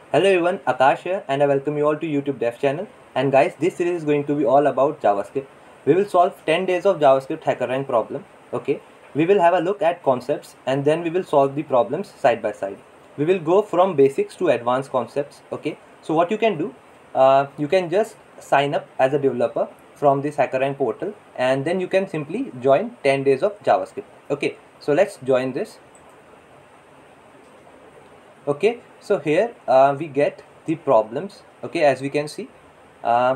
Hello everyone, Akash here and I welcome you all to YouTube Dev channel. And guys, this series is going to be all about JavaScript. We will solve 10 days of JavaScript HackerRank problem. Okay, we will have a look at concepts and then we will solve the problems side by side. We will go from basics to advanced concepts. Okay, so what you can do, you can just sign up as a developer from this HackerRank portal and then you can simply join 10 days of JavaScript. Okay, so let's join this. Okay, so here we get the problems. Okay, as we can see, uh,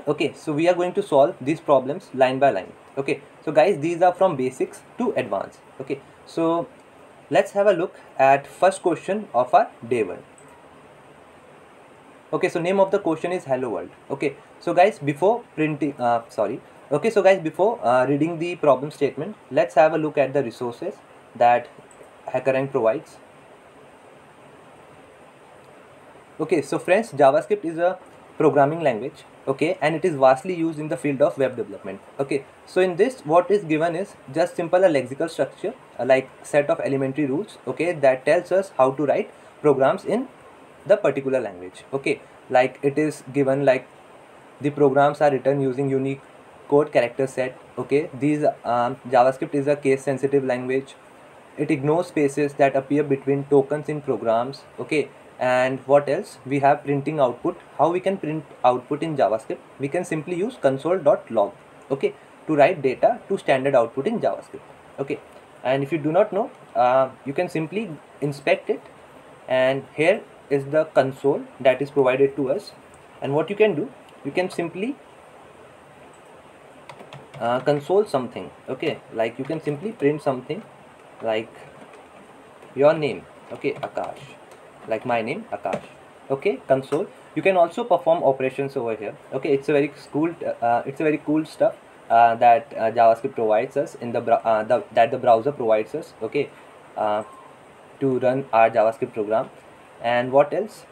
okay, so we are going to solve these problems line by line. Okay, so guys, these are from basics to advanced. Okay, so let's have a look at first question of our day one. Okay, so name of the question is hello world. Okay, so guys, before printing okay, so guys, before reading the problem statement, let's have a look at the resources that HackerRank provides. Okay, so friends, JavaScript is a programming language, okay, and it is vastly used in the field of web development. Okay, so in this, what is given is just simple a lexical structure, like set of elementary rules, okay, that tells us how to write programs in the particular language. Okay, like it is given like the programs are written using unique code character set. Okay, these JavaScript is a case sensitive language. It ignores spaces that appear between tokens in programs. Okay, and what else, we have printing output. How we can print output in JavaScript? We can simply use console.log, okay, to write data to standard output in JavaScript. Okay, and if you do not know, you can simply inspect it, and here is the console that is provided to us. And what you can do, you can simply console something. Okay, like you can simply print something like your name. Okay, Akash, like my name Akash. Okay, console. You can also perform operations over here. Okay, it's a very cool stuff that JavaScript provides us in the browser provides us. Okay, uh, to run our JavaScript program. And what else?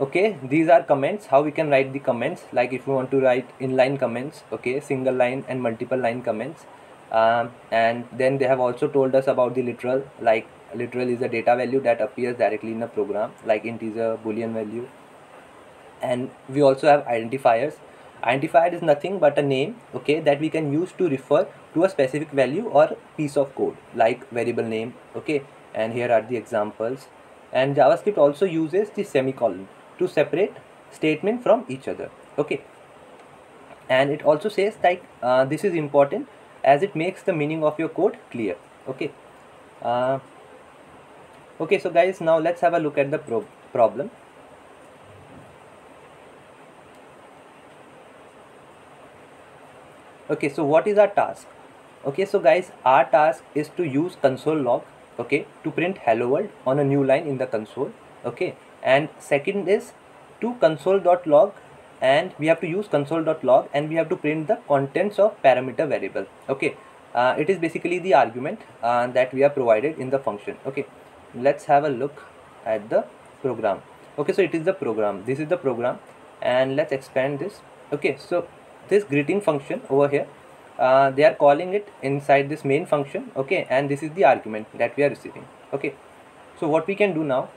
Okay, these are comments. How we can write the comments, like if you want to write inline comments, okay, single line and multiple line comments. And then they have also told us about the literal, like literal is a data value that appears directly in a program, like integer, boolean value. And we also have identifiers. Identifier is nothing but a name, okay, that we can use to refer to a specific value or piece of code, like variable name. Okay, and here are the examples. And JavaScript also uses the semicolon to separate statement from each other. Okay, and it also says like this is important as it makes the meaning of your code clear. Okay, uh, okay, so guys, now let's have a look at the problem. Okay, so what is our task? Okay, so guys, our task is to use console log, okay, to print hello world on a new line in the console. Okay, and second is to console.log, and we have to use console.log and we have to print the contents of parameter variable. Okay, it is basically the argument that we are provided in the function. Okay, let's have a look at the program. Okay, so it is the program, this is the program, and let's expand this. Okay, so this greeting function over here, they are calling it inside this main function. Okay, and this is the argument that we are receiving. Okay, so what we can do now,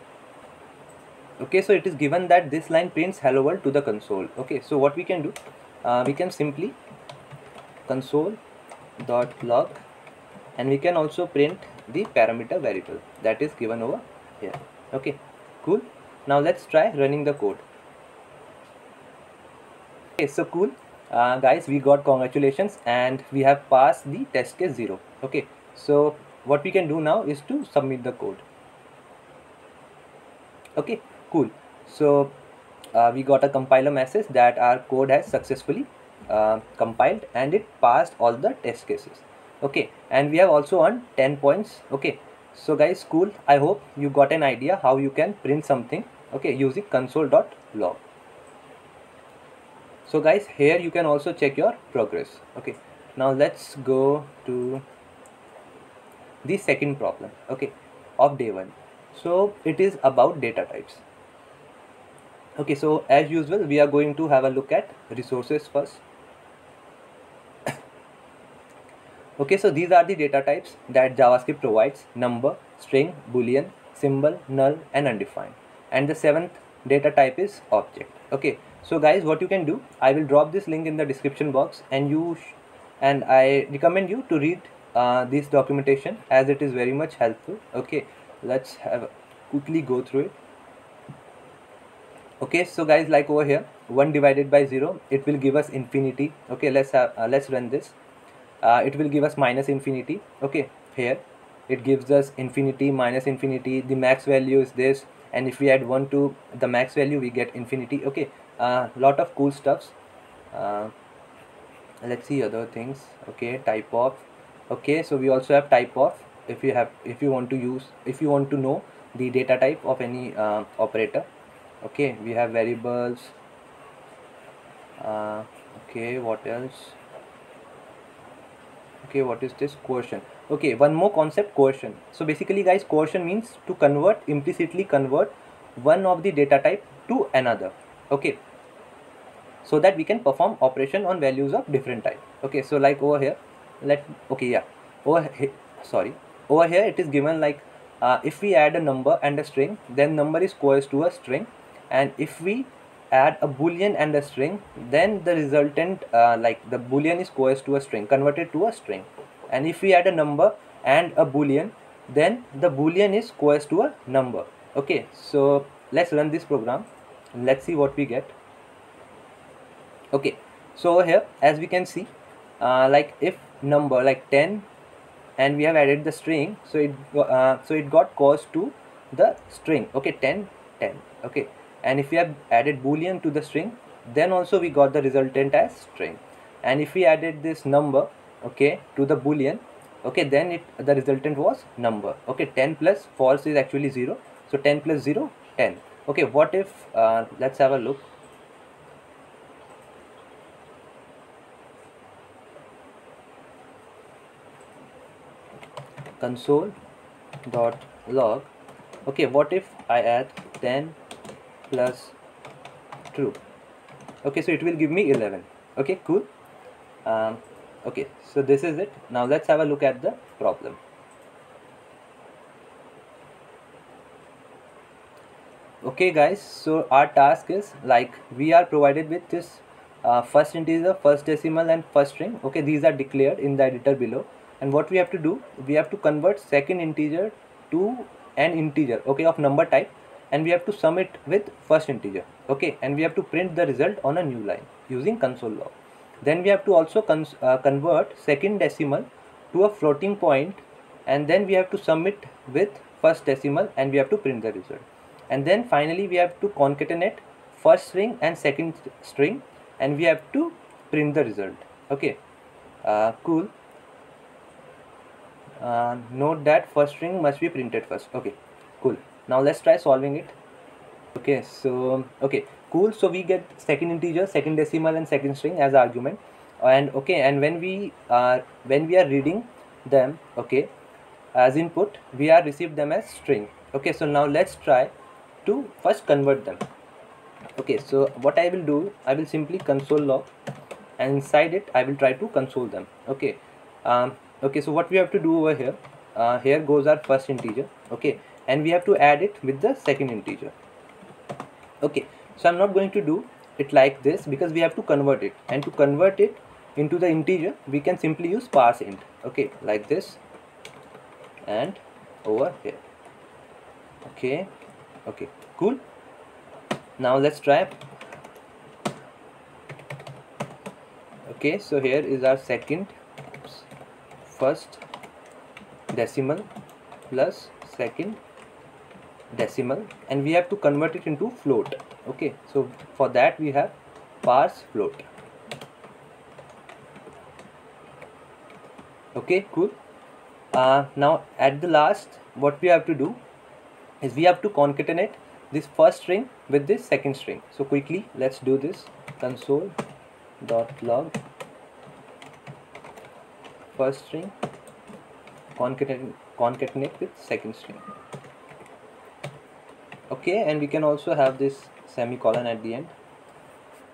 okay, so it is given that this line prints hello world to the console. Okay, so what we can do, we can simply console.log, and we can also print the parameter variable that is given over here. Okay, cool. Now let's try running the code. Okay, so cool. Guys, we got congratulations and we have passed the test case 0. Okay, so what we can do now is to submit the code. Okay, cool. So we got a compiler message that our code has successfully compiled and it passed all the test cases. Okay, and we have also earned 10 points. Okay, so guys, cool. I hope you got an idea how you can print something, okay, using console.log. So guys, here you can also check your progress. Okay, now let's go to the second problem, okay, of day one. So it is about data types. Okay, so as usual, we are going to have a look at resources first. Okay, so these are the data types that JavaScript provides: number, string, boolean, symbol, null, and undefined. and the seventh data type is object. Okay, so guys, what you can do, I will drop this link in the description box, and and I recommend you to read this documentation, as it is very much helpful. Okay, let's quickly go through it. Okay, so guys, like over here, 1 divided by 0, it will give us infinity. Okay, let's run this. It will give us minus infinity. Okay, here it gives us infinity, minus infinity, the max value is this, and if we add 1 to the max value, we get infinity. Okay, lot of cool stuffs. Let's see other things. Okay, type of. Okay, so we also have type of. If you want to know the data type of any operator. Okay, we have variables. Okay, what else? Okay, what is this? Coercion. Okay, one more concept, coercion. So basically guys, coercion means to implicitly convert one of the data type to another. Okay, so that we can perform operation on values of different type. Okay, so like over here, over here it is given like, if we add a number and a string, then number is coerced to a string, and if we add a boolean and a string, then the resultant, like the boolean is coerced to a string, converted to a string, and if we add a number and a boolean, then the boolean is coerced to a number. Okay, so let's run this program, let's see what we get. Okay, so over here, as we can see, like if number like 10, and we have added the string, so it got coerced to the string. Okay, 10 10. Okay, and if we have added boolean to the string, then also we got the resultant as string, and if we added this number, okay, to the boolean, okay, then the resultant was number. Okay, 10 plus false is actually 0, so 10 plus 0 10. Okay, what if let's have a look. Console.log. Okay, what if I add 10 plus true? Okay, so it will give me 11. Okay, cool. Okay, so this is it. Now let's have a look at the problem. Okay guys, so our task is like, we are provided with this first integer, first decimal, and first string. Okay, these are declared in the editor below, and what we have to do, we have to convert second integer to an integer, okay, of number type, and we have to sum it with first integer. Okay, and we have to print the result on a new line using console log. Then we have to also convert second decimal to a floating point, and then we have to sum it with first decimal, and we have to print the result. And then finally we have to concatenate first string and second string, and we have to print the result. Okay, cool. Note that first string must be printed first. Okay, cool. Now let's try solving it. Okay, so okay, cool. So we get second integer, second decimal, and second string as argument, and okay, and when we are reading them, okay, as input, we are received them as string. Okay, so now let's try to first convert them. Okay, so what I will do, I will simply console log, and inside it I will try to console them. Okay, okay, so what we have to do over here, here goes our first integer. Okay, and we have to add it with the second integer. Okay, so I'm not going to do it like this, because we have to convert it, and to convert it into the integer, we can simply use parse int. Okay, like this, and over here. Okay, okay, cool. Now let's try. Okay, so here is our first decimal plus second decimal, and we have to convert it into float. Okay, so for that we have parse float. Okay, cool. Now at the last, what we have to do is we have to concatenate this first string with this second string. So quickly let's do this. Console.log first string concatenate with second string. Okay, and we can also have this semicolon at the end.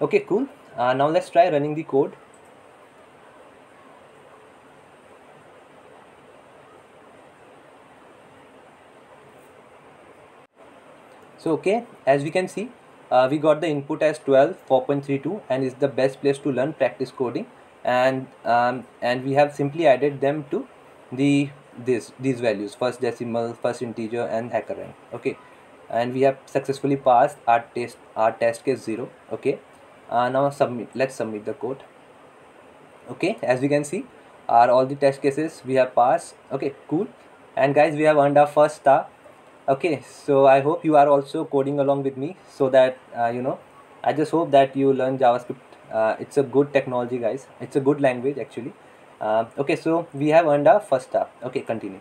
Okay, cool. Now let's try running the code. So okay, as we can see, we got the input as 12 4.32 and is the best place to learn practice coding, and we have simply added them to these values, first decimal, first integer, and HackerRank. Okay, and we have successfully passed our test case 0. Okay, now let's submit the code. Okay, as we can see, all the test cases we have passed. Okay, cool. And guys, we have earned our first star. Okay, so I hope you are also coding along with me, so that I just hope that you learn JavaScript. It's a good technology, guys. It's a good language, actually. Okay, so we have earned our first star. Okay, continue.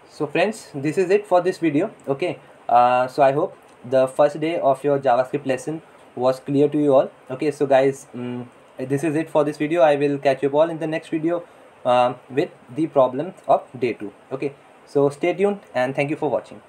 So friends, this is it for this video. Okay, so I hope the first day of your JavaScript lesson was clear to you all. Okay, so guys, this is it for this video. I will catch you all in the next video with the problems of day 2. Okay, so stay tuned and thank you for watching.